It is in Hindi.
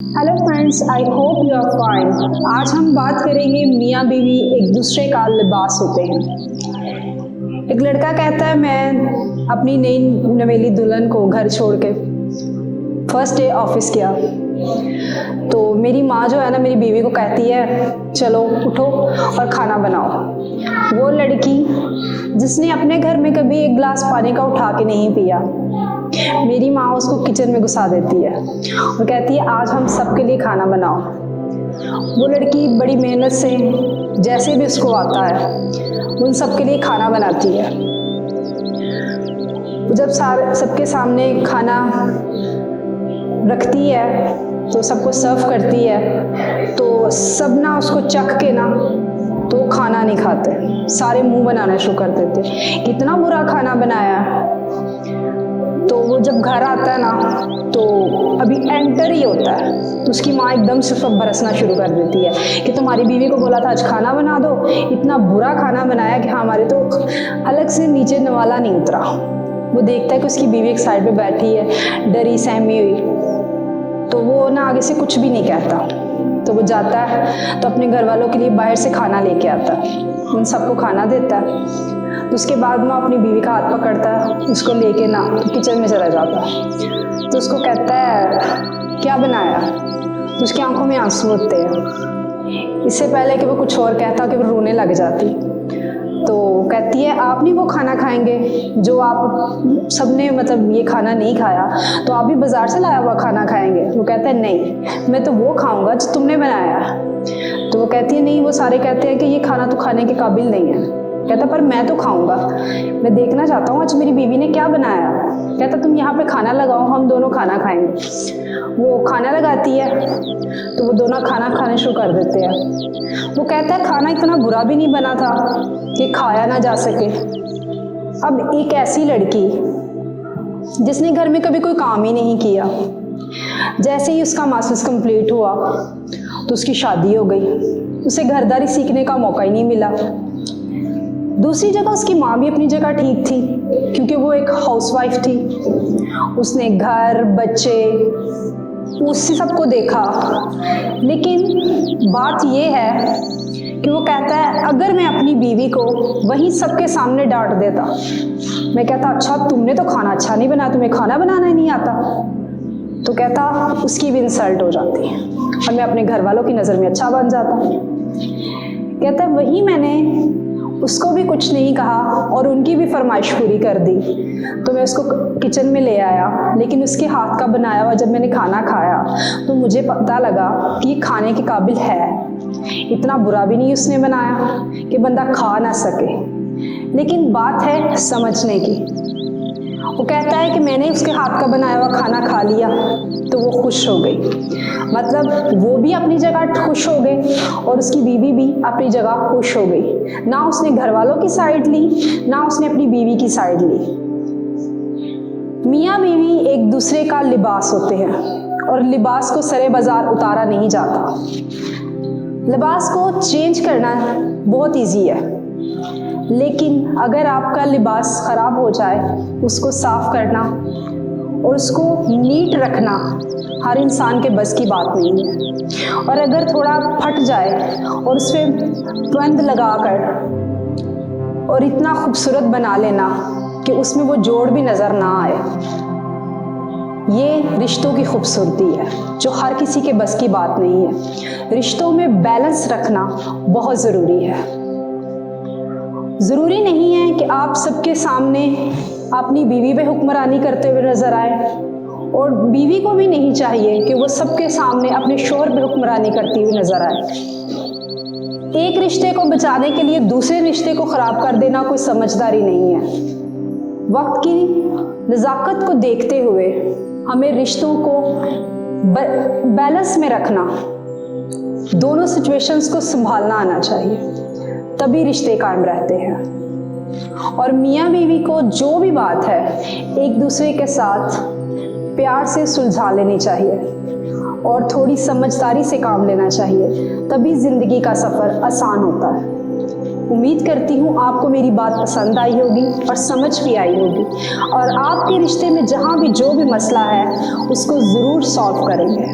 Hello friends, I hope you are fine. आज हम बात करेंगे मियाँ बीवी एक दूसरे का लिबास होते हैं। एक लड़का कहता है मैं अपनी नई नवेली दुल्हन को घर छोड़ के फर्स्ट डे ऑफिस गया तो मेरी माँ जो है ना मेरी बीवी को कहती है चलो उठो और खाना बनाओ। वो लड़की जिसने अपने घर में कभी एक गिलास पानी का उठा के नहीं पिया, मेरी माँ उसको किचन में घुसा देती है और कहती है आज हम सबके लिए खाना बनाओ। वो लड़की बड़ी मेहनत से जैसे भी उसको आता है उन सबके लिए खाना बनाती है। जब सबके सामने खाना रखती है तो सबको सर्व करती है तो सब ना उसको चख के ना तो खाना नहीं खाते, सारे मुंह बनाना शुरू कर देते, कितना बुरा खाना बनाया है। तो वो जब घर आता है ना तो अभी एंटर ही होता है तो उसकी माँ एकदम से सब बरसना शुरू कर देती है कि तुम्हारी बीवी को बोला था आज खाना बना दो, इतना बुरा खाना बनाया कि हमारे तो अलग से नीचे नवाला नहीं उतरा। वो देखता है कि उसकी बीवी एक साइड पे बैठी है डरी सहमी हुई, तो वो ना आगे से कुछ भी नहीं कहता। तो वो जाता है तो अपने घर वालों के लिए बाहर से खाना लेके आता है, उन सबको खाना देता है। तो उसके बाद में अपनी बीवी का हाथ पकड़ता है, उसको लेके ना तो किचन में चला जाता है। तो उसको कहता है क्या बनाया, तो उसकी आंखों में आंसू होते हैं। इससे पहले कि वो कुछ और कहता कि वो रोने लग जाती। तो कहती है आप नहीं वो खाना खाएंगे जो आप सबने मतलब ये खाना नहीं खाया, तो आप भी बाजार से लाया हुआ खाना खाएंगे। वो कहता है नहीं, मैं तो वो खाऊंगा जो तुमने बनाया। तो वो कहती है नहीं, वो सारे कहते हैं कि ये खाना तो खाने के काबिल नहीं है। कहता पर मैं तो खाऊंगा, मैं देखना चाहता हूँ आज मेरी बीवी ने क्या बनाया। कहता तुम यहाँ पे खाना लगाओ, हम दोनों खाना खाएंगे। वो खाना लगाती है तो वो दोनों खाना खाने शुरू कर देते हैं। वो कहता है खाना इतना बुरा भी नहीं बना था कि खाया ना जा सके। अब एक ऐसी लड़की जिसने घर में कभी कोई काम ही नहीं किया, जैसे ही उसका मास्टर्स कंप्लीट हुआ तो उसकी शादी हो गई, उसे घरदारी सीखने का मौका ही नहीं मिला। दूसरी जगह उसकी माँ भी अपनी जगह ठीक थी क्योंकि वो एक हाउसवाइफ थी, उसने घर बच्चे उससे सबको देखा। लेकिन बात ये है कि वो कहता है अगर मैं अपनी बीवी को वहीं सबके सामने डांट देता, मैं कहता अच्छा तुमने तो खाना अच्छा नहीं बनाया, तुम्हें खाना बनाना ही नहीं आता, तो कहता उसकी भी इंसल्ट हो जाती है और मैं अपने घर वालों की नज़र में अच्छा बन जाता। कहता है वही मैंने उसको भी कुछ नहीं कहा और उनकी भी फरमाइश पूरी कर दी, तो मैं उसको किचन में ले आया। लेकिन उसके हाथ का बनाया हुआ जब मैंने खाना खाया तो मुझे पता लगा कि ये खाने के काबिल है, इतना बुरा भी नहीं उसने बनाया कि बंदा खा ना सके। लेकिन बात है समझने की। वो कहता है कि मैंने उसके हाथ का बनाया हुआ खाना खा लिया तो वो खुश हो गई, मतलब वो भी अपनी जगह खुश हो गए और उसकी बीवी भी अपनी जगह खुश हो गई। ना उसने घर वालों की साइड ली, ना उसने अपनी बीवी की साइड ली। मियाँ बीवी एक दूसरे का लिबास होते हैं और लिबास को सरे बाजार उतारा नहीं जाता। लिबास को चेंज करना बहुत इजी है, लेकिन अगर आपका लिबास खराब हो जाए उसको साफ करना और उसको नीट रखना हर इंसान के बस की बात नहीं है। और अगर थोड़ा फट जाए और उस पर तुरंत लगाकर और इतना खूबसूरत बना लेना कि उसमें वो जोड़ भी नज़र ना आए, ये रिश्तों की खूबसूरती है जो हर किसी के बस की बात नहीं है। रिश्तों में बैलेंस रखना बहुत ज़रूरी है। ज़रूरी नहीं है कि आप सबके सामने अपनी बीवी पे हुक्मरानी करते हुए नज़र आए और बीवी को भी नहीं चाहिए कि वो सबके सामने अपने शौहर पे हुक्मरानी करती हुई नज़र आए। एक रिश्ते को बचाने के लिए दूसरे रिश्ते को ख़राब कर देना कोई समझदारी नहीं है। वक्त की नज़ाकत को देखते हुए हमें रिश्तों को बैलेंस में रखना, दोनों सिचुएशंस को संभालना आना चाहिए, तभी रिश्ते कायम रहते हैं। और मियाँ बीवी को जो भी बात है एक दूसरे के साथ प्यार से सुलझा लेनी चाहिए और थोड़ी समझदारी से काम लेना चाहिए, तभी ज़िंदगी का सफ़र आसान होता है। उम्मीद करती हूँ आपको मेरी बात पसंद आई होगी और समझ भी आई होगी और आपके रिश्ते में जहाँ भी जो भी मसला है उसको ज़रूर सॉल्व करेंगे।